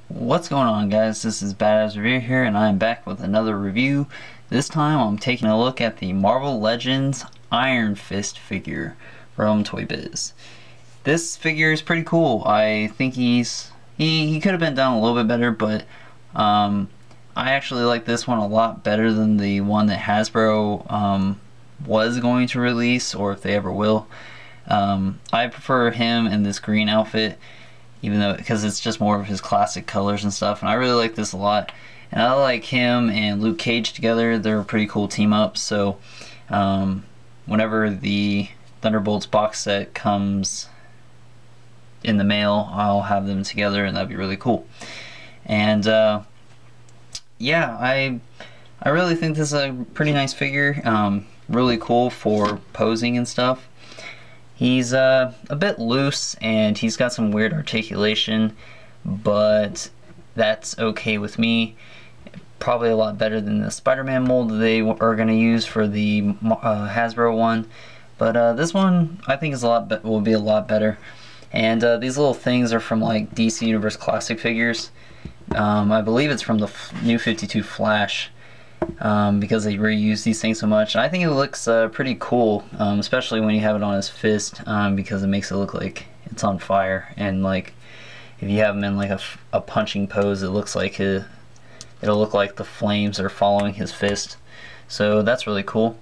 What's going on, guys? This is Badass Review here, and I'm back with another review. This time I'm taking a look at the Marvel Legends Iron Fist figure from ToyBiz. This figure is pretty cool. I think he could have been done a little bit better, but I actually like this one a lot better than the one that Hasbro was going to release, or if they ever will. I prefer him in this green outfit, even though, because it's just more of his classic colors and stuff, and I really like this a lot. And I like him and Luke Cage together. They're a pretty cool team up, so whenever the Thunderbolts box set comes in the mail, I'll have them together, and that'd be really cool. And yeah, I really think this is a pretty nice figure. Really cool for posing and stuff. He's a bit loose, and he's got some weird articulation, but that's okay with me. Probably a lot better than the Spider-Man mold they are going to use for the Hasbro one. But this one I think is will be a lot better. And these little things are from like DC Universe Classic figures. I believe it's from the New 52 Flash. Because they reuse these things so much. I think it looks pretty cool, especially when you have it on his fist, because it makes it look like it's on fire. And like, if you have him in like a punching pose, it looks like it'll look like the flames are following his fist. So that's really cool.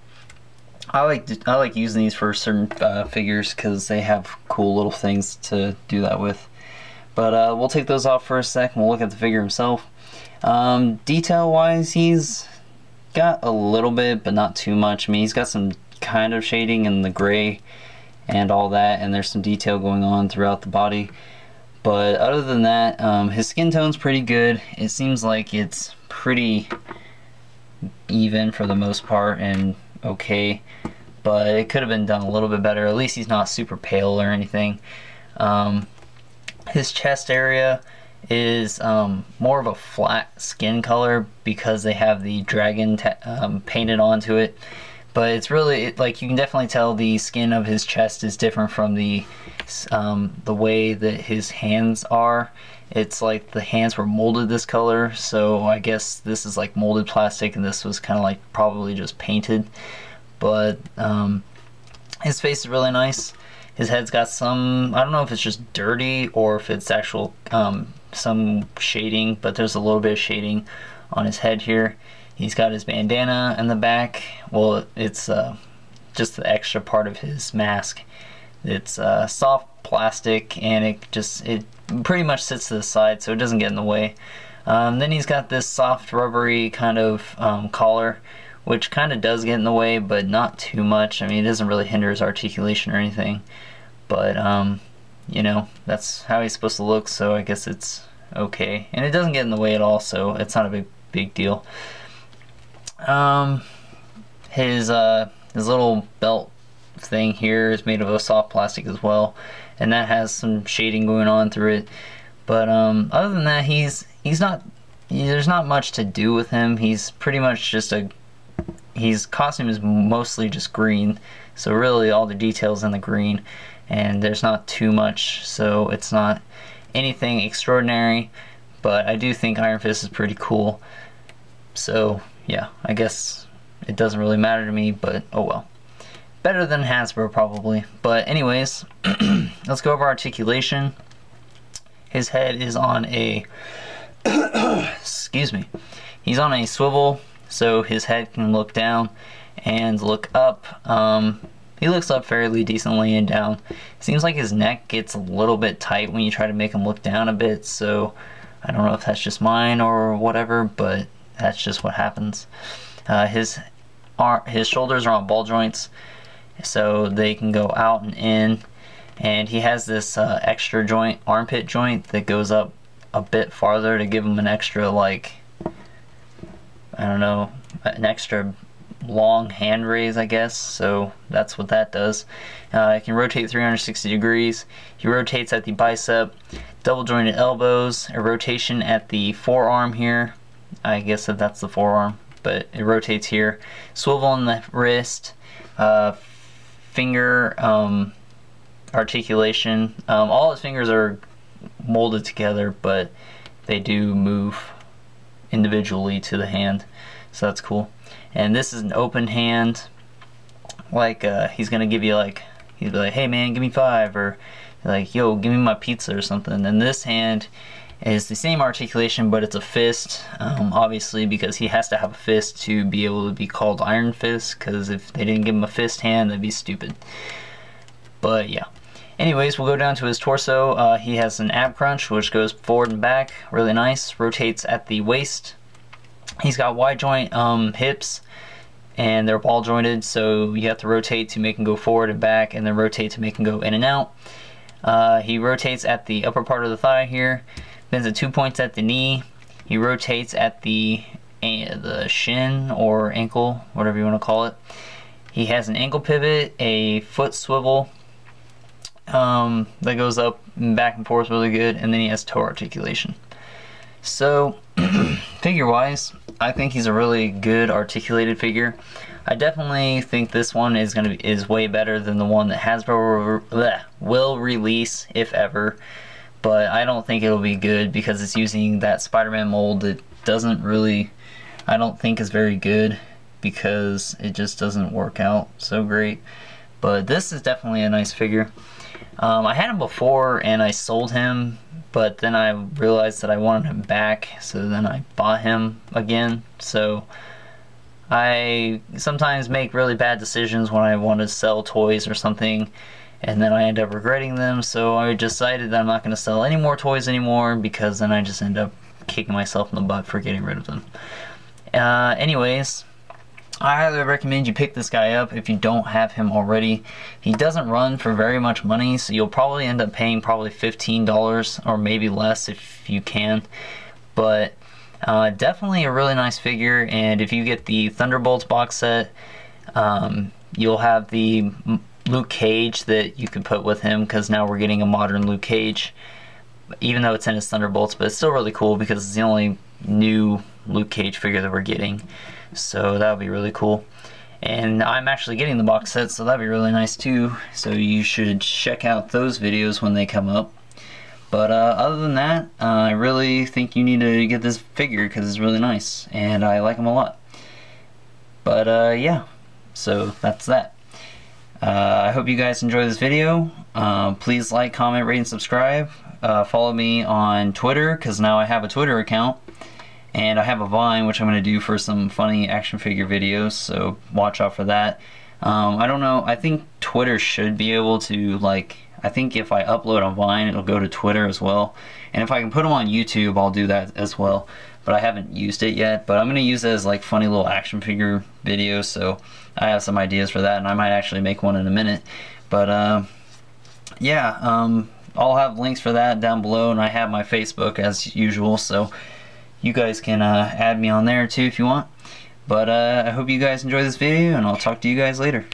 I like using these for certain figures because they have cool little things to do that with. But we'll take those off for a sec and we'll look at the figure himself. Detail wise, he's got a little bit, but not too much. I mean, he's got some kind of shading in the gray and all that, and there's some detail going on throughout the body. But other than that, his skin tone's pretty good. It seems like it's pretty even for the most part and okay, but it could have been done a little bit better. At least he's not super pale or anything. His chest area is more of a flat skin color because they have the dragon painted onto it, but it's really like you can definitely tell the skin of his chest is different from the way that his hands are. It's like the hands were molded this color, so I guess this is like molded plastic and this was kind of like probably just painted. But his face is really nice. His head's got some, I don't know if it's just dirty or if it's actual some shading, but there's a little bit of shading on his head here. He's got his bandana in the back. Well, it's just the extra part of his mask. It's soft plastic, and it pretty much sits to the side so it doesn't get in the way. Then he's got this soft rubbery kind of collar, which kind of does get in the way, but not too much. I mean, it doesn't really hinder his articulation or anything, but you know, that's how he's supposed to look, so I guess it's okay. And it doesn't get in the way at all, so it's not a big deal. His little belt thing here is made of a soft plastic as well, and that has some shading going on through it. But other than that, there's not much to do with him. He's pretty much just his costume is mostly just green, so really all the details in the green, and there's not too much, so it's not anything extraordinary, but I do think Iron Fist is pretty cool. So yeah, I guess it doesn't really matter to me, but oh well. Better than Hasbro probably. But anyways, let's go over articulation. His head is on a excuse me. He's on a swivel, so his head can look down and look up. He looks up fairly decently and down. Seems like his neck gets a little bit tight when you try to make him look down a bit, so I don't know if that's just mine or whatever, but that's just what happens. His shoulders are on ball joints, so they can go out and in, and he has this extra joint, armpit joint, that goes up a bit farther to give him an extra, like, I don't know, an extra long hand raise, I guess. So that's what that does. It can rotate 360 degrees. He rotates at the bicep, double jointed elbows, a rotation at the forearm here. I guess that's the forearm, but it rotates here. Swivel on the wrist, finger articulation. All his fingers are molded together, but they do move individually to the hand, so that's cool. And this is an open hand, like he's gonna give you like, he'd be like, hey man, give me 5, or like, yo, give me my pizza or something. And this hand is the same articulation, but it's a fist, obviously, because he has to have a fist to be able to be called Iron Fist, because if they didn't give him a fist hand, that'd be stupid. But yeah. Anyways, we'll go down to his torso. He has an ab crunch, which goes forward and back, really nice, rotates at the waist. He's got wide joint hips, and they're ball jointed, so you have to rotate to make him go forward and back, and then rotate to make him go in and out. He rotates at the upper part of the thigh here, bends at 2 points at the knee. He rotates at the shin or ankle, whatever you want to call it. He has an ankle pivot, a foot swivel that goes up and back and forth really good, and then he has toe articulation. So figure wise, I think he's a really good articulated figure. I definitely think this one is way better than the one that Hasbro will release, if ever. But I don't think it'll be good because it's using that Spider-Man mold that doesn't really, I don't think is very good, because it just doesn't work out so great. But this is definitely a nice figure. I had him before and I sold him, but then I realized that I wanted him back, so then I bought him again. So I sometimes make really bad decisions when I want to sell toys or something, and then I end up regretting them, so I decided that I'm not going to sell any more toys anymore, because then I just end up kicking myself in the butt for getting rid of them. Anyways, I highly recommend you pick this guy up if you don't have him already. He doesn't run for very much money, so you'll probably end up paying probably $15 or maybe less if you can. But definitely a really nice figure, and if you get the Thunderbolts box set, you'll have the Luke Cage that you can put with him, because now we're getting a modern Luke Cage, even though it's in his Thunderbolts, but it's still really cool because it's the only new Luke Cage figure that we're getting. So that would be really cool. And I'm actually getting the box set, so that'd be really nice too. So you should check out those videos when they come up. But other than that, I really think you need to get this figure because it's really nice, and I like him a lot. But yeah, so that's that. I hope you guys enjoy this video. Please like, comment, rate, and subscribe. Follow me on Twitter, because now I have a Twitter account. And I have a Vine, which I'm going to do for some funny action figure videos, so watch out for that. I don't know, I think Twitter should be able to, like, I think if I upload on Vine, it'll go to Twitter as well. And if I can put them on YouTube, I'll do that as well. But I haven't used it yet, but I'm going to use it as like funny little action figure videos, so I have some ideas for that, and I might actually make one in a minute. But yeah, I'll have links for that down below, and I have my Facebook as usual, so you guys can add me on there too if you want. But I hope you guys enjoy this video, and I'll talk to you guys later.